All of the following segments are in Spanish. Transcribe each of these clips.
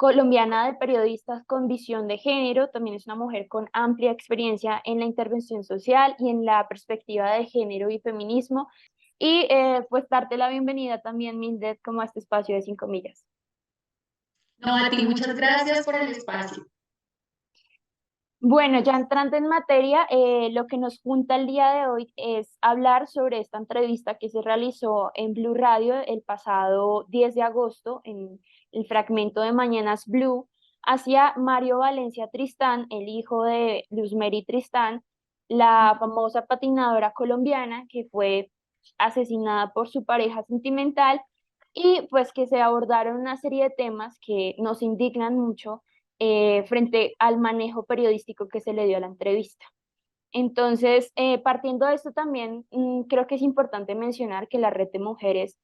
colombiana de periodistas con visión de género, también es una mujer con amplia experiencia en la intervención social y en la perspectiva de género y feminismo. Y pues darte la bienvenida también, Mildred, como a este espacio de 5 millas. No, a ti muchas gracias por el espacio. Bueno, ya entrando en materia, lo que nos junta el día de hoy es hablar sobre esta entrevista que se realizó en Blue Radio el pasado 10 de agosto en el fragmento de Mañanas Blue hacia Mario Valencia Tristán, el hijo de Luz Mary Tristán, la famosa patinadora colombiana que fue asesinada por su pareja sentimental y pues que se abordaron una serie de temas que nos indignan mucho frente al manejo periodístico que se le dio a la entrevista. Entonces, partiendo de esto también, creo que es importante mencionar que la Red de Mujeres,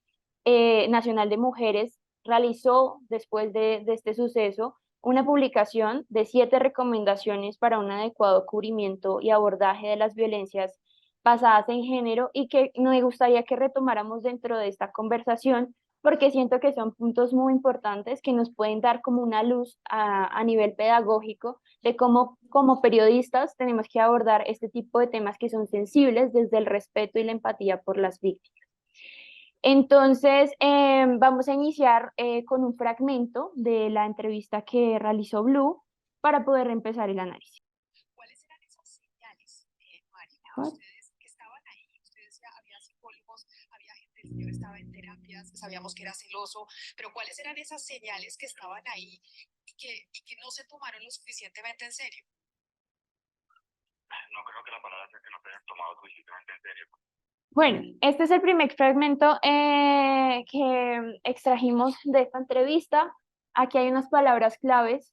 Nacional de Mujeres, realizó después de este suceso una publicación de 7 recomendaciones para un adecuado cubrimiento y abordaje de las violencias basadas en género y que me gustaría que retomáramos dentro de esta conversación porque siento que son puntos muy importantes que nos pueden dar como una luz a nivel pedagógico de cómo como periodistas tenemos que abordar este tipo de temas que son sensibles desde el respeto y la empatía por las víctimas. Entonces, vamos a iniciar con un fragmento de la entrevista que realizó Blue para poder empezar el análisis. ¿Cuáles eran esas señales, María? ¿Cuál? Ustedes que estaban ahí, ustedes ya había psicólogos, había gente, el señor estaba en terapias, sabíamos que era celoso, pero ¿cuáles eran esas señales que estaban ahí y que no se tomaron lo suficientemente en serio? No creo que la palabra sea que no se hayan tomado suficientemente en serio. Bueno, este es el primer fragmento que extrajimos de esta entrevista. Aquí hay unas palabras claves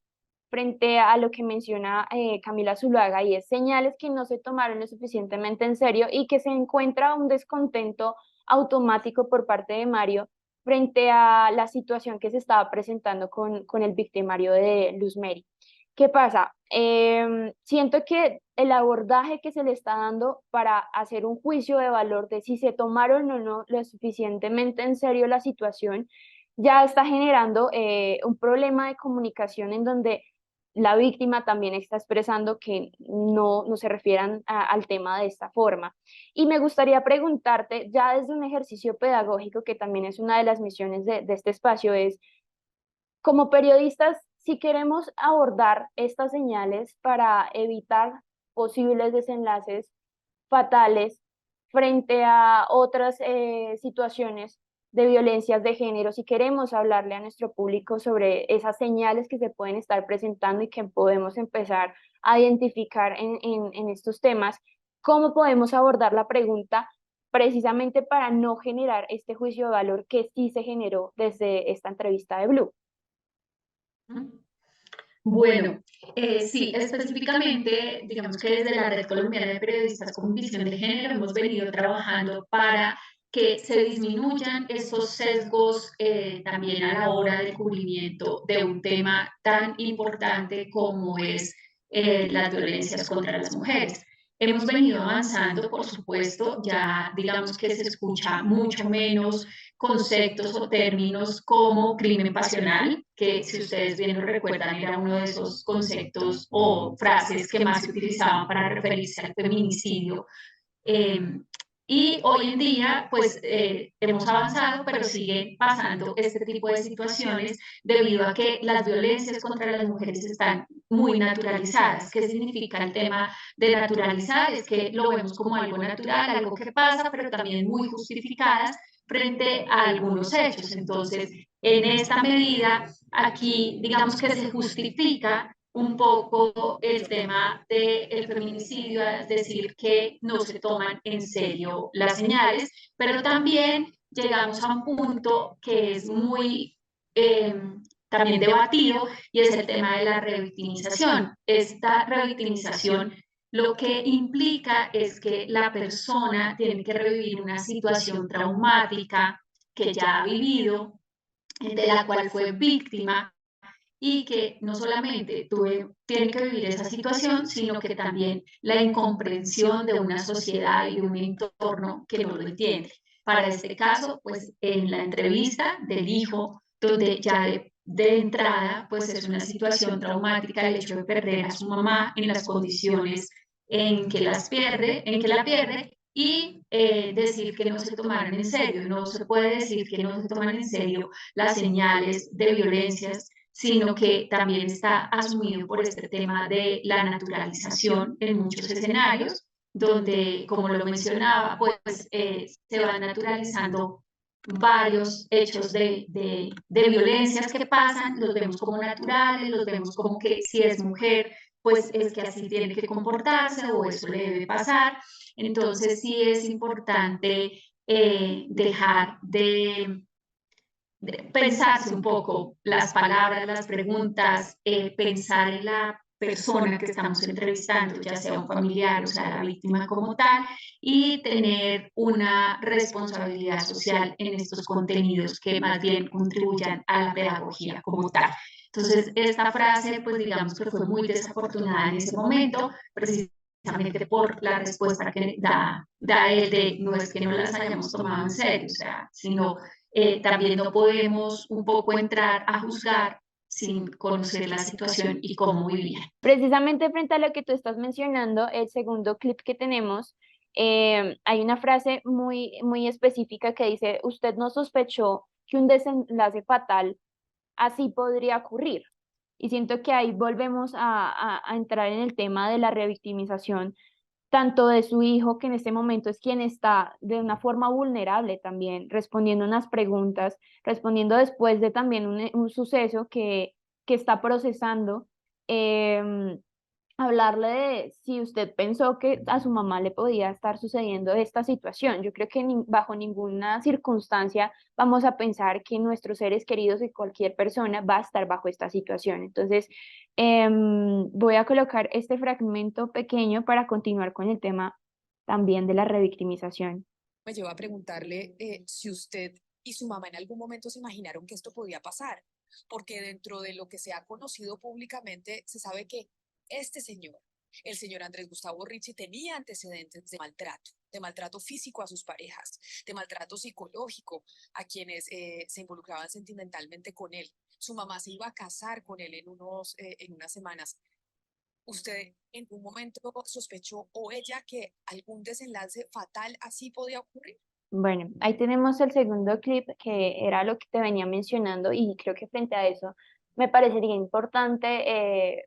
frente a lo que menciona Camila Zuluaga y es señales que no se tomaron lo suficientemente en serio y que se encuentra un descontento automático por parte de Mario frente a la situación que se estaba presentando con el victimario de Luz Mary. ¿Qué pasa? Siento que el abordaje que se le está dando para hacer un juicio de valor de si se tomaron o no lo suficientemente en serio la situación, ya está generando un problema de comunicación en donde la víctima también está expresando que no se refieran al tema de esta forma. Y me gustaría preguntarte, ya desde un ejercicio pedagógico, que también es una de las misiones de este espacio, es como periodistas, si queremos abordar estas señales para evitar posibles desenlaces fatales frente a otras situaciones de violencias de género, si queremos hablarle a nuestro público sobre esas señales que se pueden estar presentando y que podemos empezar a identificar en estos temas, ¿cómo podemos abordar la pregunta precisamente para no generar este juicio de valor que sí se generó desde esta entrevista de Blue? Bueno, sí, específicamente, digamos que desde la Red Colombiana de Periodistas con Visión de Género hemos venido trabajando para que se disminuyan esos sesgos también a la hora del cubrimiento de un tema tan importante como es las violencias contra las mujeres. Hemos venido avanzando, por supuesto, ya digamos que se escucha mucho menos conceptos o términos como crimen pasional, que si ustedes bien lo recuerdan era uno de esos conceptos o frases que más se utilizaban para referirse al feminicidio. Eh, y hoy en día, pues hemos avanzado, pero siguen pasando este tipo de situaciones debido a que las violencias contra las mujeres están muy naturalizadas. ¿Qué significa el tema de naturalizar? Es que lo vemos como algo natural, algo que pasa, pero también muy justificadas frente a algunos hechos. Entonces, en esta medida, aquí digamos que se justifica un poco el tema del feminicidio, es decir, que no se toman en serio las señales, pero también llegamos a un punto que es muy también debatido y es el tema de la revictimización. Esta revictimización lo que implica es que la persona tiene que revivir una situación traumática que ya ha vivido, de la cual fue víctima y que no solamente tiene que vivir esa situación, sino que también la incomprensión de una sociedad y de un entorno que no lo entiende. Para este caso, pues en la entrevista del hijo, donde ya de entrada, pues es una situación traumática el hecho de perder a su mamá en las condiciones en que la pierde, y decir que no se tomaron en serio. No se puede decir que no se toman en serio las señales de violencias, sino que también está asumido por este tema de la naturalización en muchos escenarios, donde, como lo mencionaba, pues se van naturalizando varios hechos de violencias que pasan, los vemos como naturales, los vemos como que si es mujer, pues es que así tiene que comportarse o eso le debe pasar. Entonces sí es importante dejar de pensarse un poco las palabras, las preguntas, pensar en la persona que estamos entrevistando, ya sea un familiar, o sea, la víctima como tal, y tener una responsabilidad social en estos contenidos que más bien contribuyan a la pedagogía como tal. Entonces, esta frase, pues digamos que fue muy desafortunada en ese momento, precisamente por la respuesta que da él de no es que no las hayamos tomado en serio, o sea, sino también no podemos un poco entrar a juzgar sin conocer la situación y cómo vivían. Precisamente frente a lo que tú estás mencionando, el segundo clip que tenemos, hay una frase muy específica que dice, usted no sospechó que un desenlace fatal así podría ocurrir. Y siento que ahí volvemos a entrar en el tema de la revictimización, tanto de su hijo, que en este momento es quien está de una forma vulnerable también, respondiendo unas preguntas, respondiendo después de también un suceso que está procesando. em, Hablarle de si usted pensó que a su mamá le podía estar sucediendo esta situación. Yo creo que bajo ninguna circunstancia vamos a pensar que nuestros seres queridos y cualquier persona va a estar bajo esta situación. Entonces, voy a colocar este fragmento pequeño para continuar con el tema también de la revictimización. Me lleva a preguntarle si usted y su mamá en algún momento se imaginaron que esto podía pasar, porque dentro de lo que se ha conocido públicamente se sabe que este señor, el señor Andrés Gustavo Ricci, tenía antecedentes de maltrato físico a sus parejas, de maltrato psicológico a quienes se involucraban sentimentalmente con él. Su mamá se iba a casar con él en unas semanas. ¿Usted en un momento sospechó o ella que algún desenlace fatal así podía ocurrir? Bueno, ahí tenemos el segundo clip que era lo que te venía mencionando y creo que frente a eso me parecería importante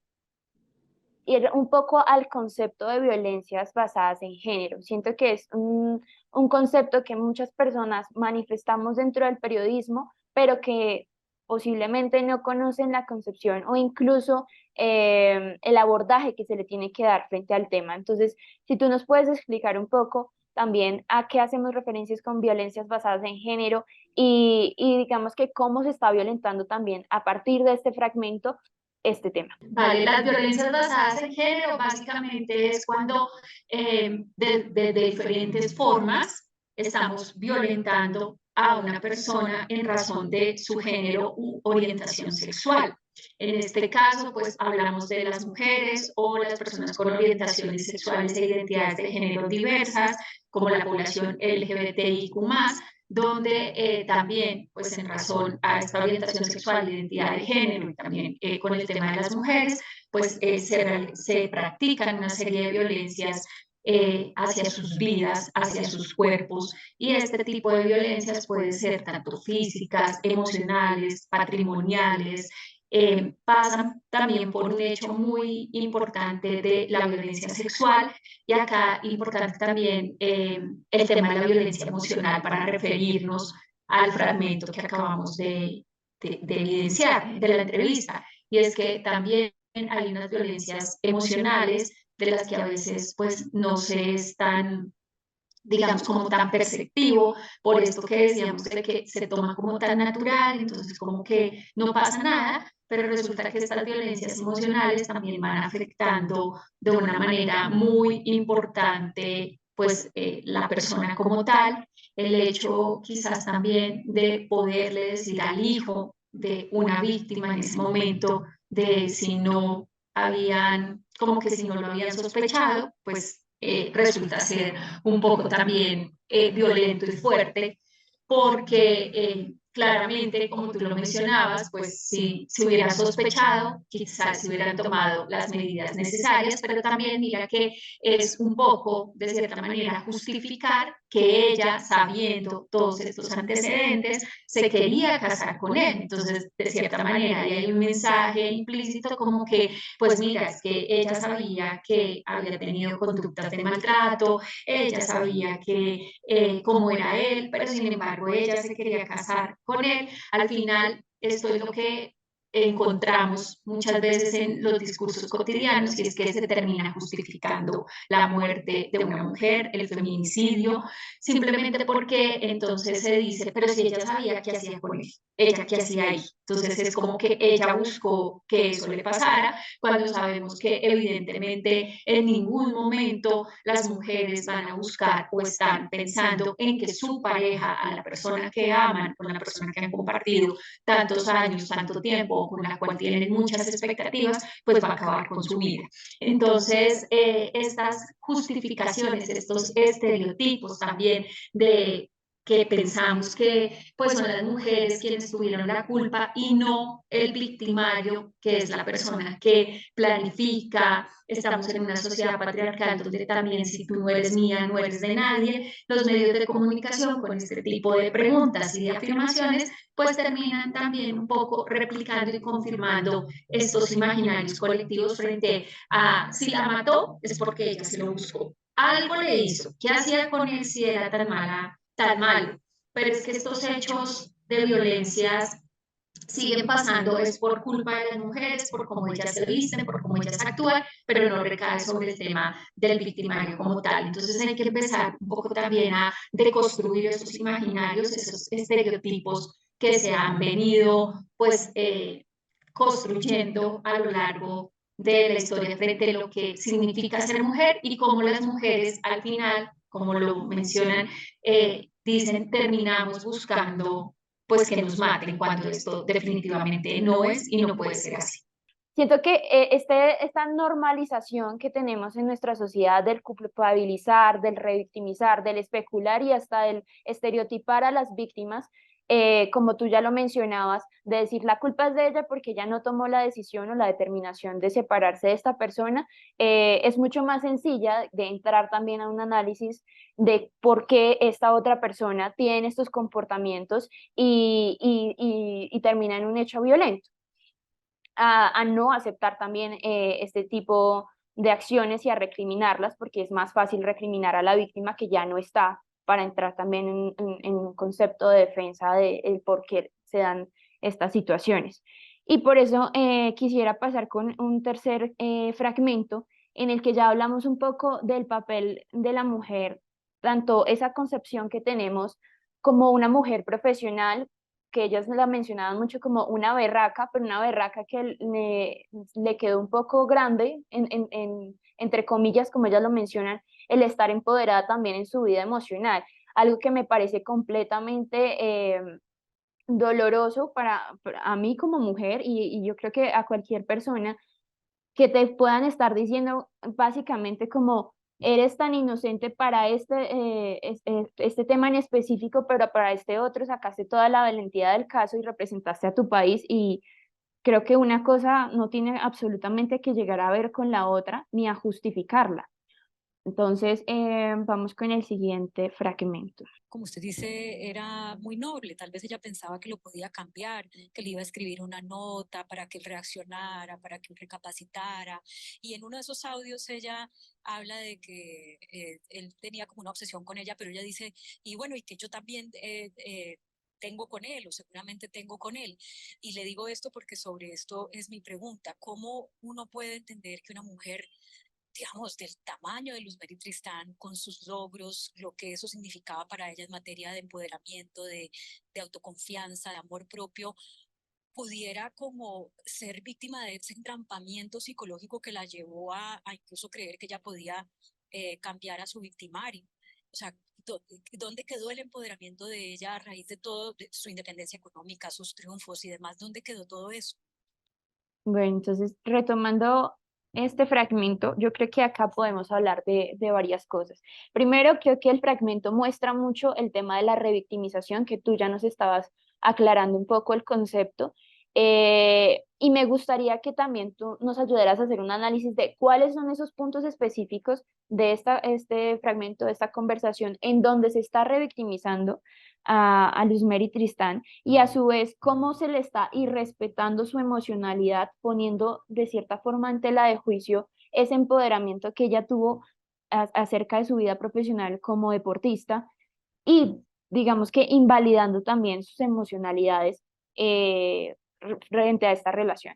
ir un poco al concepto de violencias basadas en género. Siento que es un concepto que muchas personas manifestamos dentro del periodismo, pero que posiblemente no conocen la concepción o incluso el abordaje que se le tiene que dar frente al tema. Entonces, si tú nos puedes explicar un poco también a qué hacemos referencias con violencias basadas en género y digamos que cómo se está violentando también a partir de este fragmento este tema. Vale, las violencias basadas en género básicamente es cuando de diferentes formas estamos violentando a una persona en razón de su género u orientación sexual. En este caso, pues hablamos de las mujeres o las personas con orientaciones sexuales e identidades de género diversas, como la población LGBTIQ+, donde también, pues en razón a esta orientación sexual, identidad de género y también con el tema de las mujeres, pues se practican una serie de violencias hacia sus vidas, hacia sus cuerpos, y este tipo de violencias puede ser tanto físicas, emocionales, patrimoniales, pasan también por un hecho muy importante de la violencia sexual, y acá importante también el tema de la violencia emocional para referirnos al fragmento que acabamos de evidenciar de la entrevista, y es que también hay unas violencias emocionales de las que a veces pues no se están, digamos, como tan perceptivo, por esto que decíamos de que se toma como tan natural, entonces como que no pasa nada, pero resulta que estas violencias emocionales también van afectando de una manera muy importante, pues, la persona como tal, el hecho quizás también de poderle decir al hijo de una víctima en ese momento, de si no habían, como que si no lo habían sospechado, pues resulta ser un poco también violento y fuerte, porque claramente, como tú lo mencionabas, pues si se hubiera sospechado, quizás se hubieran tomado las medidas necesarias, pero también mira que es un poco, de cierta manera, justificar que ella, sabiendo todos estos antecedentes, se quería casar con él. Entonces, de cierta manera, ahí hay un mensaje implícito como que, pues mira, es que ella sabía que había tenido conductas de maltrato, ella sabía que cómo era él, pero sin embargo ella se quería casar con él. Al final, esto es lo que encontramos muchas veces en los discursos cotidianos y es que se termina justificando la muerte de una mujer, el feminicidio, simplemente porque entonces se dice, pero si ella sabía qué hacía con él, ella qué hacía ahí. Entonces es como que ella buscó que eso le pasara, cuando sabemos que evidentemente en ningún momento las mujeres van a buscar o están pensando en que su pareja, a la persona que aman, con la persona que han compartido tantos años, tanto tiempo, con la cual tienen muchas expectativas, pues va a acabar con su vida. Entonces, estas justificaciones, estos estereotipos también de que pensamos que pues son las mujeres quienes tuvieron la culpa y no el victimario, que es la persona que planifica. Estamos en una sociedad patriarcal donde también si tú no eres mía, no eres de nadie. Los medios de comunicación con este tipo de preguntas y de afirmaciones pues terminan también un poco replicando y confirmando estos imaginarios colectivos frente a si la mató es porque ella se lo buscó. Algo le hizo. ¿Qué hacía con él si era tan mala, tan malo? Pero es que estos hechos de violencias siguen pasando, es por culpa de las mujeres, por cómo ellas se visten, por cómo ellas actúan, pero no recae sobre el tema del victimario como tal. Entonces hay que empezar un poco también a deconstruir esos imaginarios, esos estereotipos que se han venido pues construyendo a lo largo de la historia frente a lo que significa ser mujer y cómo las mujeres al final, como lo mencionan, dicen, terminamos buscando pues que nos maten cuando esto definitivamente no es y no puede ser así. Siento que esta normalización que tenemos en nuestra sociedad del culpabilizar, del revictimizar, del especular y hasta del estereotipar a las víctimas, como tú ya lo mencionabas, de decir la culpa es de ella porque ella no tomó la decisión o la determinación de separarse de esta persona, es mucho más sencilla de entrar también a un análisis de por qué esta otra persona tiene estos comportamientos y termina en un hecho violento. A no aceptar también este tipo de acciones y a recriminarlas, porque es más fácil recriminar a la víctima que ya no está para entrar también en un concepto de defensa de el por qué se dan estas situaciones. Y por eso quisiera pasar con un tercer fragmento en el que ya hablamos un poco del papel de la mujer, tanto esa concepción que tenemos como una mujer profesional, que ellas la mencionaban mucho como una berraca, pero una berraca que le quedó un poco grande, entre comillas, como ellas lo mencionan, el estar empoderada también en su vida emocional, algo que me parece completamente doloroso para a mí como mujer y yo creo que a cualquier persona que te puedan estar diciendo básicamente como eres tan inocente para este tema en específico, pero para este otro sacaste toda la valentía del caso y representaste a tu país y creo que una cosa no tiene absolutamente que llegar a ver con la otra ni a justificarla. Entonces, vamos con el siguiente fragmento. Como usted dice, era muy noble. Tal vez ella pensaba que lo podía cambiar, que le iba a escribir una nota para que él reaccionara, para que él recapacitara. Y en uno de esos audios ella habla de que él tenía como una obsesión con ella, pero ella dice, y bueno, y que yo también tengo con él, o seguramente tengo con él. Y le digo esto porque sobre esto es mi pregunta. ¿Cómo uno puede entender que una mujer, digamos, del tamaño de Luz Mary Tristán, con sus logros, lo que eso significaba para ella en materia de empoderamiento, de autoconfianza, de amor propio, pudiera como ser víctima de ese entrampamiento psicológico que la llevó a incluso creer que ella podía cambiar a su victimario? O sea, ¿dónde quedó el empoderamiento de ella a raíz de todo, de su independencia económica, sus triunfos y demás? ¿Dónde quedó todo eso? Bueno, entonces retomando este fragmento, yo creo que acá podemos hablar de varias cosas. Primero, creo que el fragmento muestra mucho el tema de la revictimización que tú ya nos estabas aclarando un poco el concepto. Y me gustaría que también tú nos ayudaras a hacer un análisis de cuáles son esos puntos específicos de este fragmento, de esta conversación, en donde se está revictimizando a Luzmeri Tristán y a su vez cómo se le está irrespetando su emocionalidad, poniendo de cierta forma en tela de juicio ese empoderamiento que ella tuvo acerca de su vida profesional como deportista y digamos que invalidando también sus emocionalidades frente a esta relación.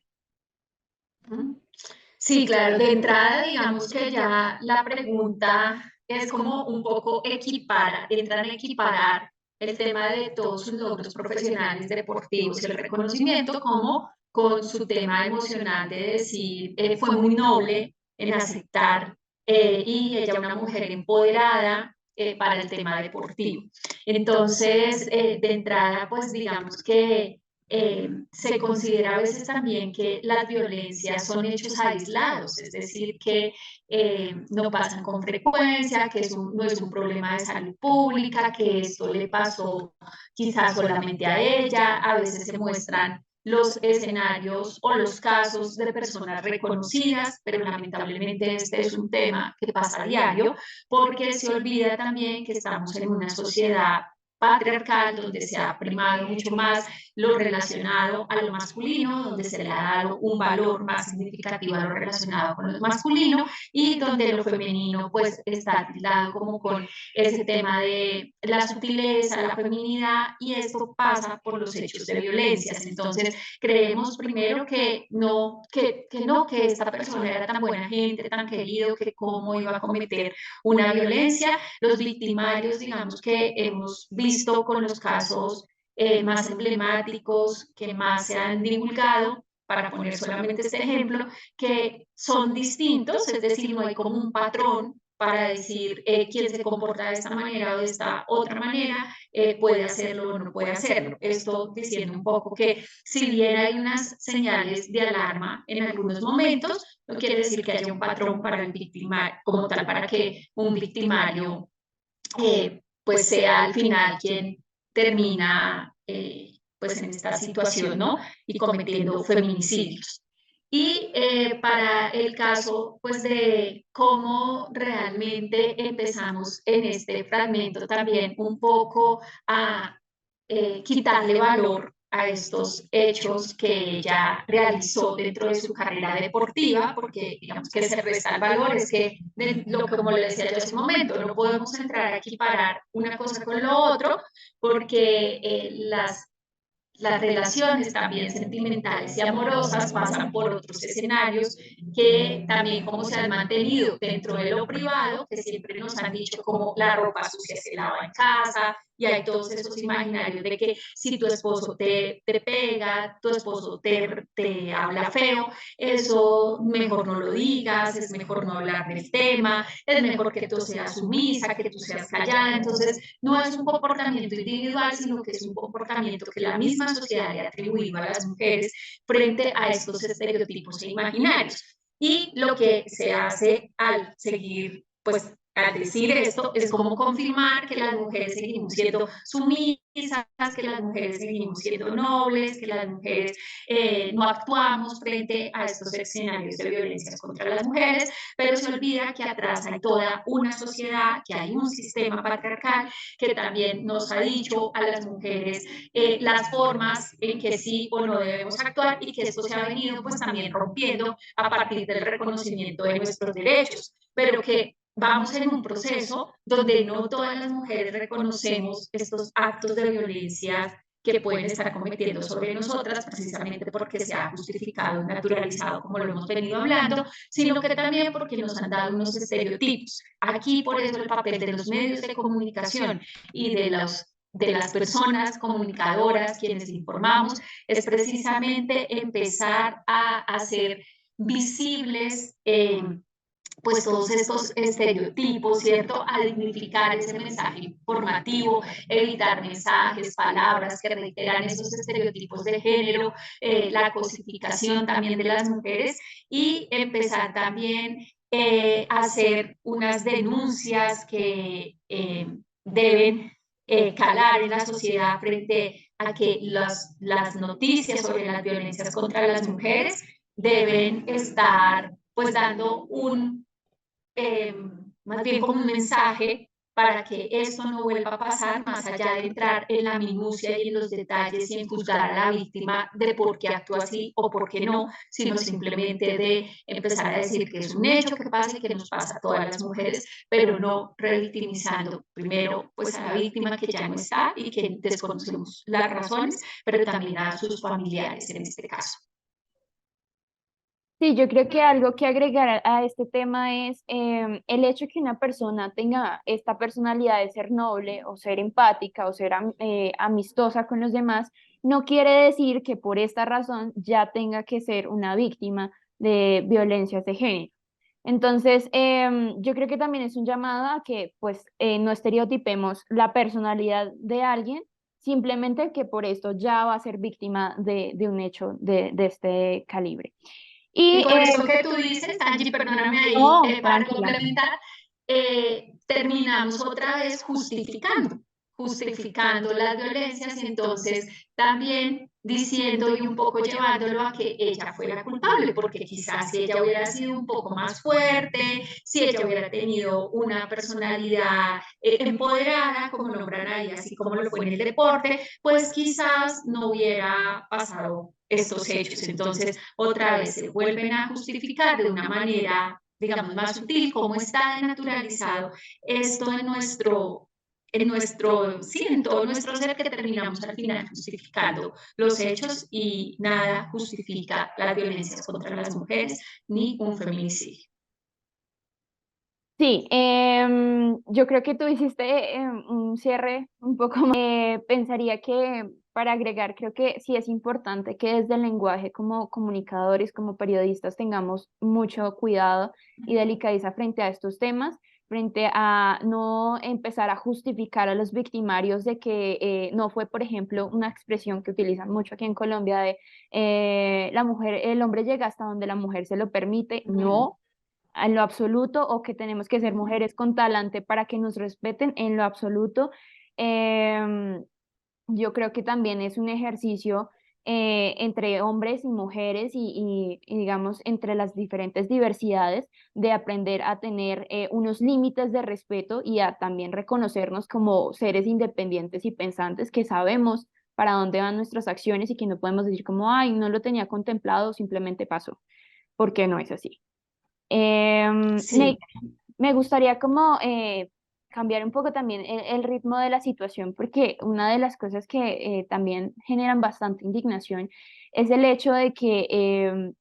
Sí, claro, de entrada digamos que ya la pregunta es como un poco entran a equiparar el tema de todos sus logros profesionales, deportivos y el reconocimiento como con su tema emocional de decir, fue muy noble en aceptar y ella una mujer empoderada para el tema deportivo. Entonces, de entrada, pues digamos que se considera a veces también que las violencias son hechos aislados, es decir, que no pasan con frecuencia, que no es un problema de salud pública, que esto le pasó quizás solamente a ella, a veces se muestran los escenarios o los casos de personas reconocidas, pero lamentablemente este es un tema que pasa a diario, porque se olvida también que estamos en una sociedad patriarcal donde se ha primado mucho más lo relacionado a lo masculino, donde se le ha dado un valor más significativo a lo relacionado con lo masculino y donde lo femenino pues está tildado como con ese tema de la sutileza, la feminidad y esto pasa por los hechos de violencias. Entonces creemos primero que que esta persona era tan buena gente, tan querido, que cómo iba a cometer una violencia. Los victimarios, digamos que hemos visto con los casos más emblemáticos que más se han divulgado, para poner solamente este ejemplo, que son distintos, es decir, no hay como un patrón para decir quién se comporta de esta manera o de esta otra manera, puede hacerlo o no puede hacerlo. Esto diciendo un poco que si bien hay unas señales de alarma en algunos momentos, no quiere decir que haya un patrón para el victimario, como tal, para que un victimario pues sea al final quien termina pues en esta situación, ¿no? Y cometiendo feminicidios. Y para el caso pues de cómo realmente empezamos en este fragmento también un poco a quitarle valor a estos hechos que ella realizó dentro de su carrera deportiva, porque digamos que se resta el valor, es que, como le decía yo hace un momento, no podemos entrar a equiparar una cosa con lo otro, porque las relaciones también sentimentales y amorosas pasan por otros escenarios que también como se han mantenido dentro de lo privado, que siempre nos han dicho como la ropa sucia se lava en casa, y hay todos esos imaginarios de que si tu esposo te pega, tu esposo te habla feo, eso mejor no lo digas, es mejor no hablar del tema, es mejor que tú seas sumisa, que tú seas callada. Entonces, no es un comportamiento individual, sino que es un comportamiento que la misma sociedad le ha atribuido a las mujeres frente a estos estereotipos e imaginarios. Y lo que se hace al seguir, pues, al decir esto, es como confirmar que las mujeres seguimos siendo sumisas, que las mujeres seguimos siendo nobles, que las mujeres no actuamos frente a estos escenarios de violencia contra las mujeres, pero se olvida que atrás hay toda una sociedad, que hay un sistema patriarcal que también nos ha dicho a las mujeres las formas en que sí o no debemos actuar y que esto se ha venido pues también rompiendo a partir del reconocimiento de nuestros derechos, pero que vamos en un proceso donde no todas las mujeres reconocemos estos actos de violencia que pueden estar cometiendo sobre nosotras precisamente porque se ha justificado y naturalizado como lo hemos venido hablando, sino que también porque nos han dado unos estereotipos. Aquí por eso el papel de los medios de comunicación y de las personas comunicadoras, quienes informamos, es precisamente empezar a hacer visibles pues todos estos estereotipos, ¿cierto? A dignificar ese mensaje informativo, evitar mensajes, palabras que reiteran esos estereotipos de género, la cosificación también de las mujeres y empezar también a hacer unas denuncias que deben calar en la sociedad frente a que las noticias sobre las violencias contra las mujeres deben estar pues dando más bien como un mensaje para que esto no vuelva a pasar, más allá de entrar en la minucia y en los detalles y en juzgar a la víctima de por qué actúa así o por qué no, sino simplemente de empezar a decir que es un hecho que pasa y que nos pasa a todas las mujeres, pero no revictimizando primero pues a la víctima que ya no está y que desconocemos las razones, pero también a sus familiares en este caso. Sí, yo creo que algo que agregar a este tema es el hecho que una persona tenga esta personalidad de ser noble o ser empática o ser amistosa con los demás, no quiere decir que por esta razón ya tenga que ser una víctima de violencias de género. Entonces, yo creo que también es un llamado a que pues no estereotipemos la personalidad de alguien, simplemente que por esto ya va a ser víctima de un hecho de este calibre. Y Y con eso que tú dices, Angie, perdóname ahí no, para tranquila. complementar, terminamos otra vez justificando las violencias y entonces también diciendo y un poco llevándolo a que ella fue la culpable, porque quizás si ella hubiera sido un poco más fuerte, si ella hubiera tenido una personalidad empoderada, como nombran ahí, así como lo fue en el deporte, pues quizás no hubiera pasado estos hechos. Entonces, otra vez se vuelven a justificar de una manera, digamos, más sutil, cómo está de naturalizado esto sí, en todo nuestro ser que terminamos al final justificando los hechos y nada justifica las violencias contra las mujeres ni un feminicidio. Sí, yo creo que tú hiciste un cierre un poco más. Pensaría que para agregar, creo que sí es importante que desde el lenguaje como comunicadores, como periodistas, tengamos mucho cuidado y delicadeza frente a estos temas, frente a no empezar a justificar a los victimarios de que no fue, por ejemplo, una expresión que utilizan mucho aquí en Colombia de la mujer, el hombre llega hasta donde la mujer se lo permite. No, en lo absoluto, o que tenemos que ser mujeres con talante para que nos respeten en lo absoluto. Em, yo creo que también es un ejercicio entre hombres y mujeres y, digamos entre las diferentes diversidades de aprender a tener unos límites de respeto y a también reconocernos como seres independientes y pensantes que sabemos para dónde van nuestras acciones y que no podemos decir como, ay, no lo tenía contemplado, simplemente pasó, porque no es así. Em, me, Sí, me gustaría como cambiar un poco también el ritmo de la situación, porque una de las cosas que también generan bastante indignación es el hecho de que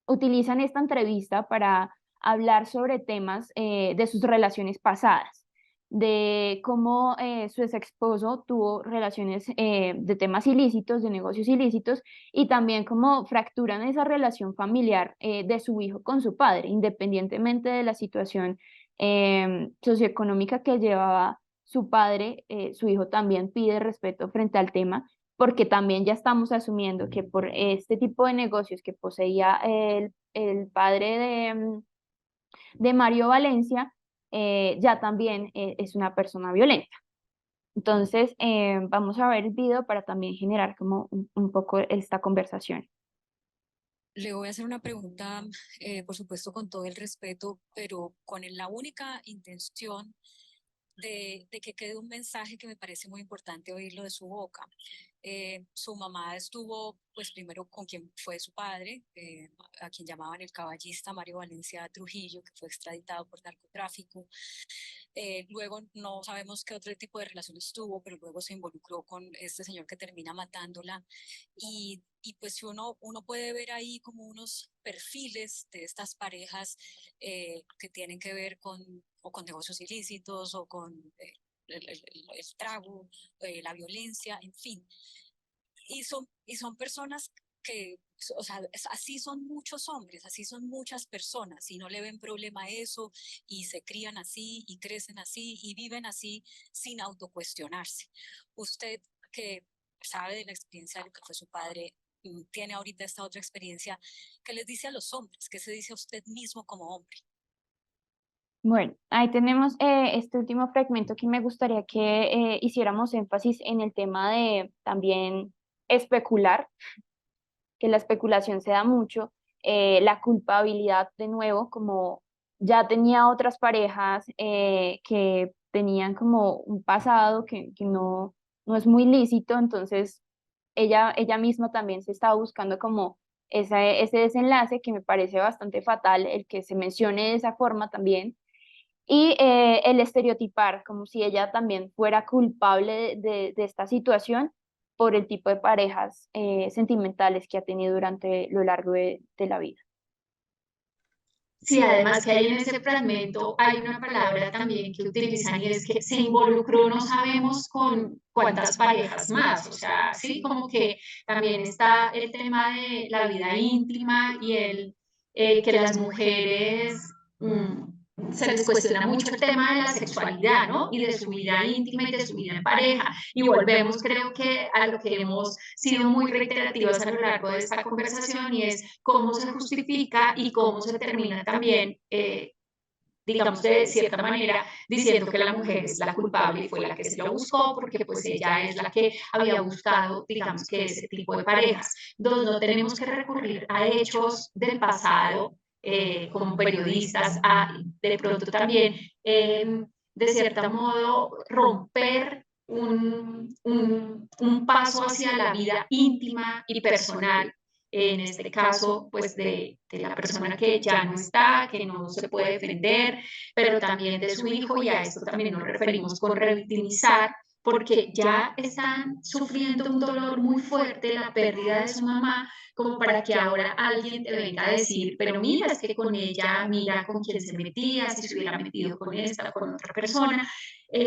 utilizan esta entrevista para hablar sobre temas de sus relaciones pasadas, de cómo su ex esposo tuvo relaciones de temas ilícitos, de negocios ilícitos, y también cómo fracturan esa relación familiar de su hijo con su padre, independientemente de la situación socioeconómica que llevaba su padre, su hijo también pide respeto frente al tema porque también ya estamos asumiendo que por este tipo de negocios que poseía el padre de Mario Valencia, ya también es una persona violenta. Entonces, vamos a ver el video para también generar como un poco esta conversación. Le voy a hacer una pregunta, por supuesto, con todo el respeto, pero con la única intención de que quede un mensaje que me parece muy importante oírlo de su boca. Su mamá estuvo, pues primero con quien fue su padre, a quien llamaban el caballista Mario Valencia Trujillo, que fue extraditado por narcotráfico. Luego no sabemos qué otro tipo de relaciones tuvo, pero luego se involucró con este señor que termina matándola. Y pues uno puede ver ahí como unos perfiles de estas parejas que tienen que ver o con negocios ilícitos o con el trago, la violencia, en fin. Y son personas que, o sea, así son muchos hombres, así son muchas personas, y no le ven problema a eso, y se crían así, y crecen así, y viven así, sin autocuestionarse. Usted que sabe de la experiencia de lo que fue su padre, tiene ahorita esta otra experiencia, ¿qué les dice a los hombres? ¿Qué se dice a usted mismo como hombre? Bueno, ahí tenemos este último fragmento que me gustaría que hiciéramos énfasis en el tema de también especular, que la especulación se da mucho, la culpabilidad de nuevo, como ya tenía otras parejas que tenían como un pasado que no es muy lícito, entonces ella misma también se estaba buscando como ese desenlace que me parece bastante fatal, el que se mencione de esa forma también. Y el estereotipar, como si ella también fuera culpable de esta situación por el tipo de parejas sentimentales que ha tenido durante lo largo de la vida. Sí, además que hay en ese fragmento, hay una palabra también que utilizan y es que se involucró, no sabemos con cuántas parejas más, o sea, sí, como que también está el tema de la vida íntima y que las mujeres se les cuestiona mucho el tema de la sexualidad, ¿no? Y de su vida íntima y de su vida en pareja. Y volvemos, creo que, a lo que hemos sido muy reiterativas a lo largo de esta conversación y es cómo se justifica y cómo se termina también, digamos, de cierta manera, diciendo que la mujer es la culpable y fue la que se lo buscó, porque pues ella es la que había buscado, digamos, que ese tipo de parejas. Dos, no tenemos que recurrir a hechos del pasado como periodistas, a de pronto también, de cierto modo, romper un paso hacia la vida íntima y personal, en este caso, pues de la persona que ya no está, que no se puede defender, pero también de su hijo, y a esto también nos referimos con revictimizar, porque ya están sufriendo un dolor muy fuerte, la pérdida de su mamá, como para que ahora alguien te venga a decir, pero mira, es que con ella, mira con quién se metía, si se hubiera metido con esta, con otra persona.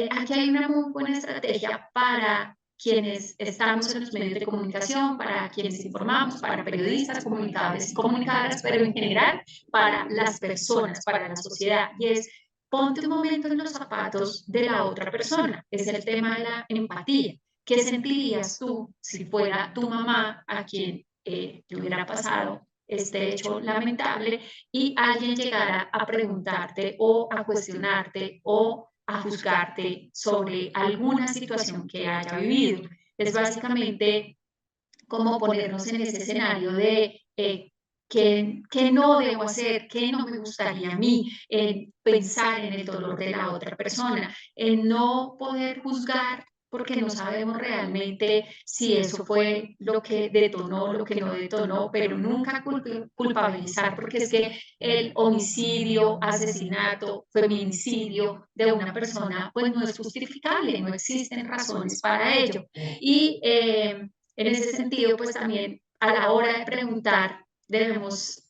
Aquí hay una muy buena estrategia para quienes estamos en los medios de comunicación, para quienes informamos, para periodistas, comunicadores y comunicadoras, pero en general para las personas, para la sociedad, y es ponte un momento en los zapatos de la otra persona. Es el tema de la empatía. ¿Qué sentirías tú si fuera tu mamá a quien te hubiera pasado este hecho lamentable y alguien llegara a preguntarte o a cuestionarte o a juzgarte sobre alguna situación que haya vivido? Es básicamente como ponernos en ese escenario de qué no debo hacer, qué no me gustaría a mí, pensar en el dolor de la otra persona, en no poder juzgar porque no sabemos realmente si eso fue lo que detonó, lo que no detonó, pero nunca culpabilizar, porque es que el homicidio, asesinato, feminicidio de una persona, pues no es justificable, no existen razones para ello. Y en ese sentido, pues también a la hora de preguntar debemos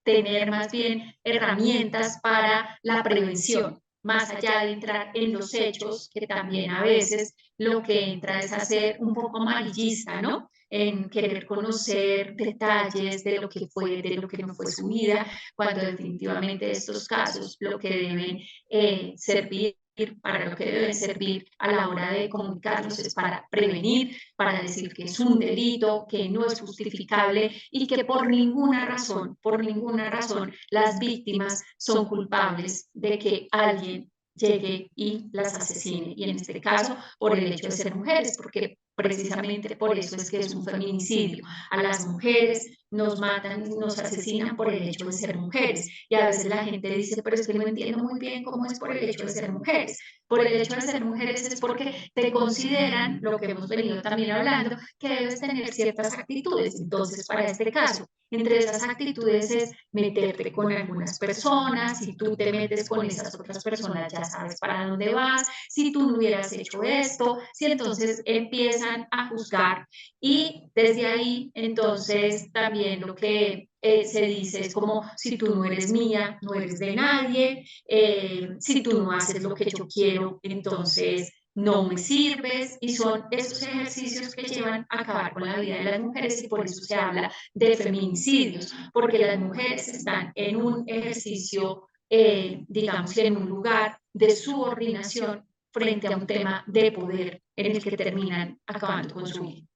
tener más bien herramientas para la prevención, más allá de entrar en los hechos, que también a veces lo que entra es a ser un poco amarillista, ¿no? En querer conocer detalles de lo que fue, de lo que no fue su vida, cuando definitivamente estos casos lo que deben servir, para lo que deben servir a la hora de comunicarlos es para prevenir, para decir que es un delito, que no es justificable y que por ninguna razón, las víctimas son culpables de que alguien llegue y las asesine. Y en este caso, por el hecho de ser mujeres, porque precisamente por eso es que es un feminicidio. A las mujeres nos matan, nos asesinan por el hecho de ser mujeres. Y a veces la gente dice, pero es que no entiendo muy bien cómo es por el hecho de ser mujeres. Por el hecho de ser mujeres es porque te consideran, lo que hemos venido también hablando, que debes tener ciertas actitudes. Entonces, para este caso, entre esas actitudes es meterte con algunas personas, si tú te metes con esas otras personas ya sabes para dónde vas, si tú no hubieras hecho esto, si entonces empiezan a juzgar y desde ahí entonces también lo que se dice es como si tú no eres mía, no eres de nadie, si tú no haces lo que yo quiero, entonces no me sirves, y son esos ejercicios que llevan a acabar con la vida de las mujeres y por eso se habla de feminicidios, porque las mujeres están en un ejercicio, digamos, en un lugar de subordinación frente a un tema de poder en el que terminan acabando con su vida.